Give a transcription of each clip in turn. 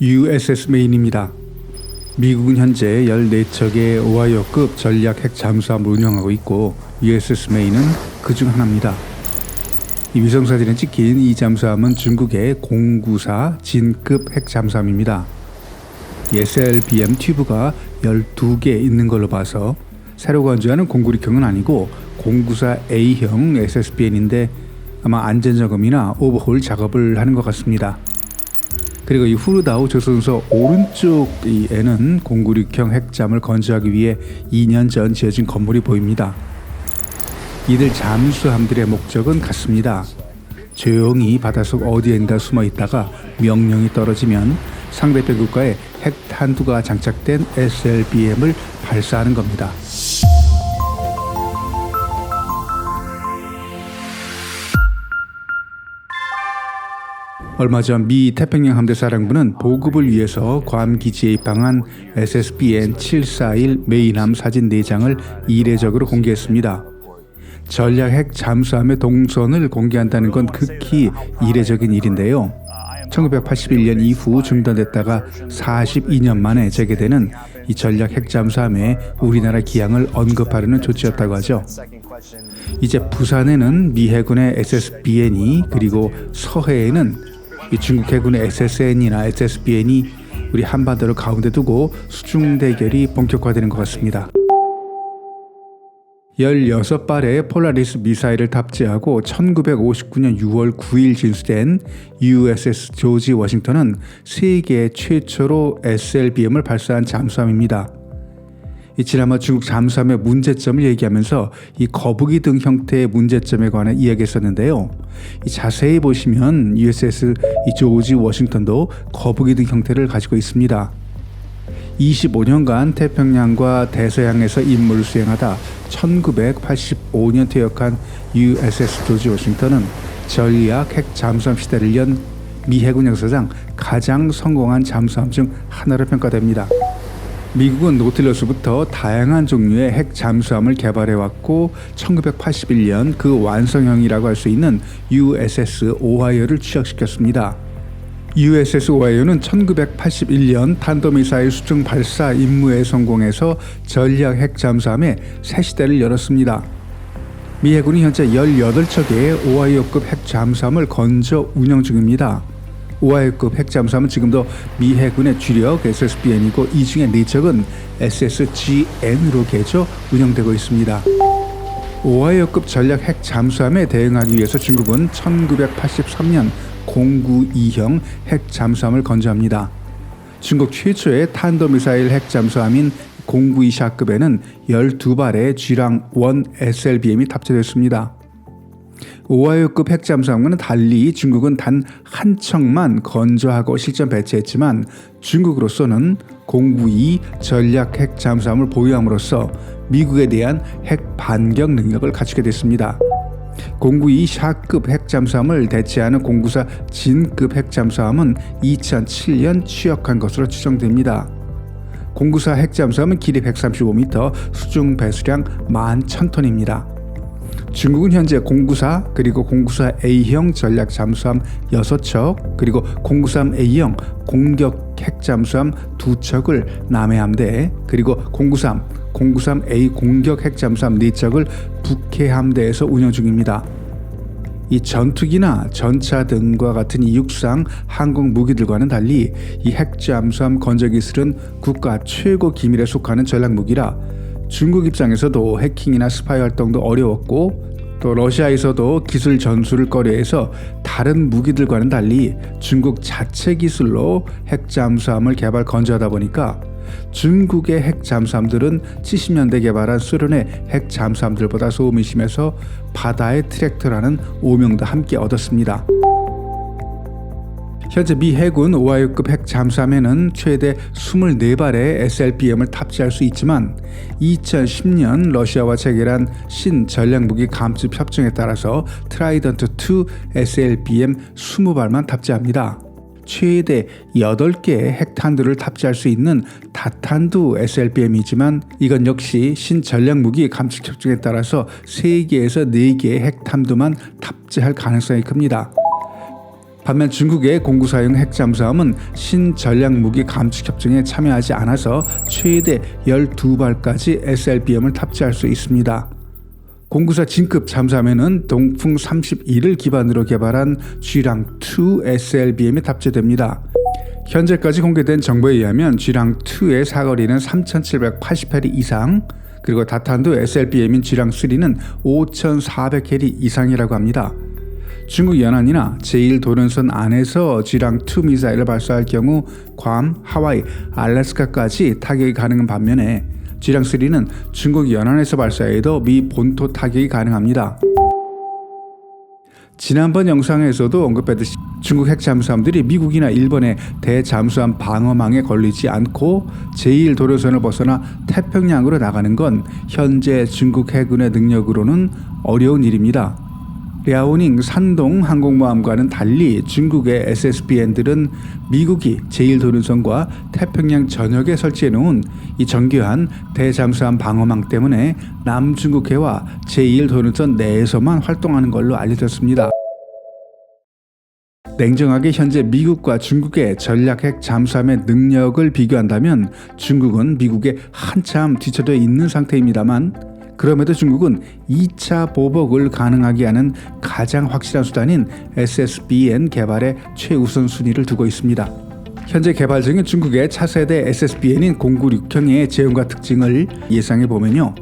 USS 메인입니다. 미국은 현재 14척의 오하이오급 전략 핵 잠수함을 운영하고 있고 USS 메인은 그중 하나입니다. 이 위성사진에 찍힌 이 잠수함은 중국의 094 진급 핵 잠수함입니다. SLBM 튜브가 12개 있는 걸로 봐서 새로 건조하는 096형은 아니고 094A형 SSBN인데 아마 안전점검이나 오버홀 작업을 하는 것 같습니다. 그리고 이 후르다오 조선소 오른쪽에는 096형 핵잠을 건조하기 위해 2년 전 지어진 건물이 보입니다. 이들 잠수함들의 목적은 같습니다. 조용히 바닷속 어디엔가 숨어 있다가 명령이 떨어지면 상대편 국가의 핵탄두가 장착된 SLBM을 발사하는 겁니다. 얼마 전 미 태평양 함대 사령부는 보급을 위해서 괌 기지에 입항한 SSBN 741 메인함 사진 4장을 이례적으로 공개했습니다. 전략 핵 잠수함의 동선을 공개한다는 건 극히 이례적인 일인데요. 1981년 이후 중단됐다가 42년 만에 재개되는 이 전략 핵 잠수함의 우리나라 기항을 언급하려는 조치였다고 하죠. 이제 부산에는 미 해군의 SSBN이 그리고 서해에는 이 중국 해군의 SSN이나 SSBN이 우리 한반도를 가운데 두고 수중 대결이 본격화되는 것 같습니다. 16발의 폴라리스 미사일을 탑재하고 1959년 6월 9일 진수된 USS 조지 워싱턴은 세계 최초로 SLBM을 발사한 잠수함입니다. 지난번 중국 잠수함의 문제점을 얘기하면서 이 거북이 등 형태의 문제점에 관해 이야기했었는데요. 자세히 보시면 USS 조지 워싱턴도 거북이 등 형태를 가지고 있습니다. 25년간 태평양과 대서양에서 임무를 수행하다 1985년 퇴역한 USS 조지 워싱턴은 전략 핵 잠수함 시대를 연 미 해군 역사상 가장 성공한 잠수함 중 하나로 평가됩니다. 미국은 노틸러스부터 다양한 종류의 핵 잠수함을 개발해왔고 1981년 그 완성형이라고 할 수 있는 USS 오하이오를 취역시켰습니다. USS 오하이오는 1981년 탄도미사일 수중 발사 임무에 성공해서 전략 핵 잠수함의 새 시대를 열었습니다. 미 해군이 현재 18척의 오하이오급 핵 잠수함을 건조 운영 중입니다. 오하이오급 핵 잠수함은 지금도 미 해군의 주력 SSBN이고 이 중에 4척은 SSGN으로 개조 운영되고 있습니다. 오하이오급 전략 핵 잠수함에 대응하기 위해서 중국은 1983년 092형 핵 잠수함을 건조합니다. 중국 최초의 탄도미사일 핵 잠수함인 092샤급에는 12발의 G랑-1 SLBM이 탑재됐습니다. 오하이오급 핵 잠수함과는 달리 중국은 단 한 척만 건조하고 실전 배치했지만 중국으로서는 092 전략 핵 잠수함을 보유함으로써 미국에 대한 핵 반격 능력을 갖추게 됐습니다. 092 샤급 핵 잠수함을 대체하는 094 진급 핵 잠수함은 2007년 취역한 것으로 추정됩니다. 094 핵 잠수함은 길이 135m, 수중 배수량 11,000톤입니다. 중국은 현재 094 그리고 094A형 전략 잠수함 6척 그리고 093A형 공격 핵 잠수함 2척을 남해 함대 그리고 093, 093A 공격 핵 잠수함 4척을 북해 함대에서 운영 중입니다. 이 전투기나 전차 등과 같은 이 육상 항공 무기들과는 달리 이 핵 잠수함 건조 기술은 국가 최고 기밀에 속하는 전략 무기라 중국 입장에서도 해킹이나 스파이 활동도 어려웠고 또 러시아에서도 기술 전수를 꺼려해서 다른 무기들과는 달리 중국 자체 기술로 핵 잠수함을 개발 건조하다 보니까 중국의 핵 잠수함들은 70년대 개발한 소련의 핵 잠수함들보다 소음이 심해서 바다의 트랙터라는 오명도 함께 얻었습니다. 현재 미 해군 오하이오급 핵 잠수함에는 최대 24발의 SLBM을 탑재할 수 있지만 2010년 러시아와 체결한 신전략무기 감축 협정에 따라서 트라이던트2 SLBM 20발만 탑재합니다. 최대 8개의 핵탄두를 탑재할 수 있는 다탄두 SLBM이지만 이건 역시 신전략무기 감축 협정에 따라서 3개에서 4개의 핵탄두만 탑재할 가능성이 큽니다. 반면 중국의 공구사용 핵잠수함은 신전략무기 감축협정에 참여하지 않아서 최대 12발까지 SLBM을 탑재할 수 있습니다. 공구사 진급 잠수함에는 동풍 31을 기반으로 개발한 쥐랑2 SLBM이 탑재됩니다. 현재까지 공개된 정보에 의하면 쥐랑2의 사거리는 3,780해리 이상, 그리고 다탄도 SLBM인 쥐랑3는 5,400해리 이상이라고 합니다. 중국 연안이나 제1도련선 안에서 쥐랑2 미사일을 발사할 경우 괌, 하와이, 알래스카까지 타격이 가능한 반면에 쥐랑3는 중국 연안에서 발사해도 미 본토 타격이 가능합니다. 지난번 영상에서도 언급했듯이 중국 핵잠수함들이 미국이나 일본의 대잠수함 방어망에 걸리지 않고 제1도련선을 벗어나 태평양으로 나가는 건 현재 중국 해군의 능력으로는 어려운 일입니다. 랴오닝 산동 항공모함과는 달리 중국의 SSBN들은 미국이 제1도련선과 태평양 전역에 설치해 놓은 이 정교한 대잠수함 방어망 때문에 남중국해와 제1도련선 내에서만 활동하는 걸로 알려졌습니다. 냉정하게 현재 미국과 중국의 전략핵 잠수함의 능력을 비교한다면 중국은 미국에 한참 뒤처져 있는 상태입니다만, 그럼에도 중국은 2차 보복을 가능하게 하는 가장 확실한 수단인 SSBN 개발에 최우선 순위를 두고 있습니다. 현재 개발 중인 중국의 차세대 SSBN인 096형의 제형과 특징을 예상해 보면요.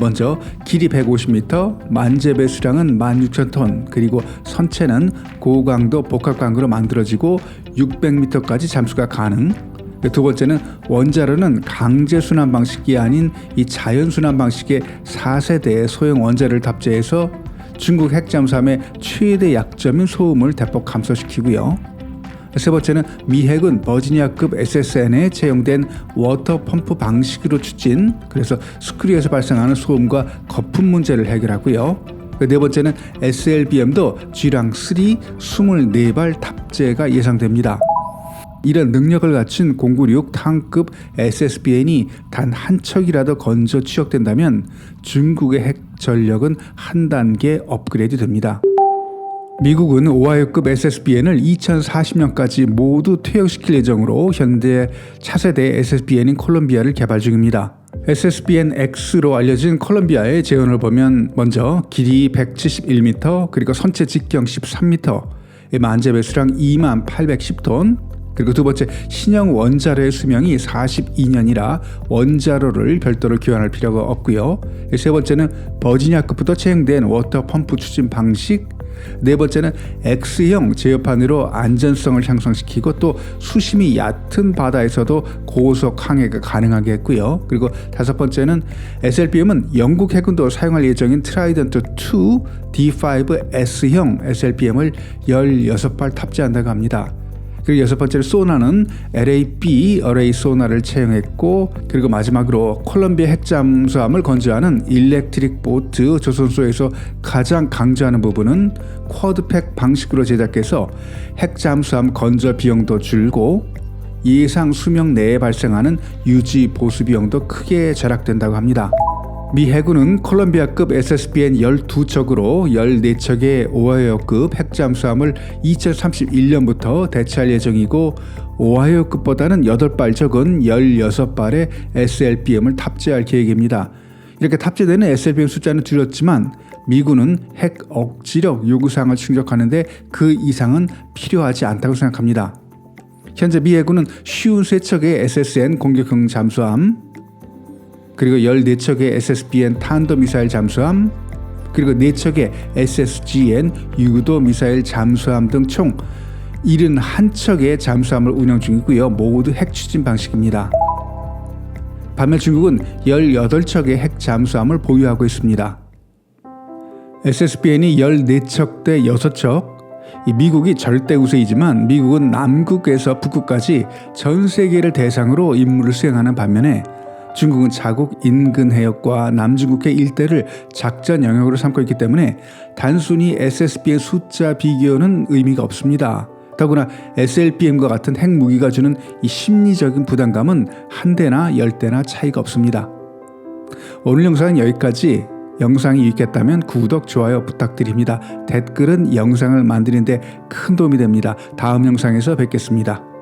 먼저 길이 150m, 만재배 수량은 16,000톤, 그리고 선체는 고강도 복합광으로 만들어지고 600m까지 잠수가 가능. 두 번째는 원자로는 강제 순환 방식이 아닌 이 자연 순환 방식의 4세대 소형 원자를 탑재해서 중국 핵잠수함의 최대 약점인 소음을 대폭 감소시키고요. 세 번째는 미 핵은 버지니아급 SSN에 채용된 워터 펌프 방식으로 추진, 그래서 스크류에서 발생하는 소음과 거품 문제를 해결하고요. 네 번째는 SLBM도 쥐랑3 24발 탑재가 예상됩니다. 이런 능력을 갖춘 096 탕급 SSBN이 단 한 척이라도 건져 취역된다면 중국의 핵 전력은 한 단계 업그레이드 됩니다. 미국은 오하이오급 SSBN을 2040년까지 모두 퇴역시킬 예정으로 현재 차세대 SSBN인 콜롬비아를 개발 중입니다. SSBN-X로 알려진 콜롬비아의 재원을 보면 먼저 길이 171m, 그리고 선체 직경 13m, 만재 배수량 2810톤, 그리고 두 번째, 신형 원자로의 수명이 42년이라 원자로를 별도로 교환할 필요가 없고요. 세 번째는 버지니아급부터 채용된 워터 펌프 추진 방식, 네 번째는 X형 제어판으로 안전성을 향상시키고 또 수심이 얕은 바다에서도 고속 항해가 가능하게 했고요. 그리고 다섯 번째는 SLBM은 영국 해군도 사용할 예정인 트라이던트 2 D5S형 SLBM을 16발 탑재한다고 합니다. 그리고 여섯 번째로 소나는 LAB 어레이 소나를 채용했고, 그리고 마지막으로 콜롬비아 핵잠수함을 건조하는 일렉트릭 보트 조선소에서 가장 강조하는 부분은 쿼드팩 방식으로 제작해서 핵잠수함 건조 비용도 줄고 예상 수명 내에 발생하는 유지 보수 비용도 크게 절약된다고 합니다. 미 해군은 콜롬비아급 SSBN 12척으로 14척의 오하이오급 핵잠수함을 2031년부터 대체할 예정이고, 오하이오급보다는 8발 적은 16발의 SLBM을 탑재할 계획입니다. 이렇게 탑재되는 SLBM 숫자는 줄였지만 미군은 핵 억지력 요구사항을 충족하는데 그 이상은 필요하지 않다고 생각합니다. 현재 미 해군은 53척의 SSN 공격형 잠수함, 그리고 14척의 SSBN 탄도미사일 잠수함, 그리고 4척의 SSGN 유도 미사일 잠수함 등 총 71척의 잠수함을 운영 중이고요. 모두 핵 추진 방식입니다. 반면 중국은 18척의 핵 잠수함을 보유하고 있습니다. SSBN이 14척 대 6척, 미국이 절대 우세이지만 미국은 남극에서 북극까지 전 세계를 대상으로 임무를 수행하는 반면에 중국은 자국 인근 해역과 남중국해 일대를 작전 영역으로 삼고 있기 때문에 단순히 SSBN 숫자 비교는 의미가 없습니다. 더구나 SLBM과 같은 핵무기가 주는 이 심리적인 부담감은 한 대나 10대나 차이가 없습니다. 오늘 영상은 여기까지. 영상이 유익했다면 구독, 좋아요 부탁드립니다. 댓글은 영상을 만드는 데 큰 도움이 됩니다. 다음 영상에서 뵙겠습니다.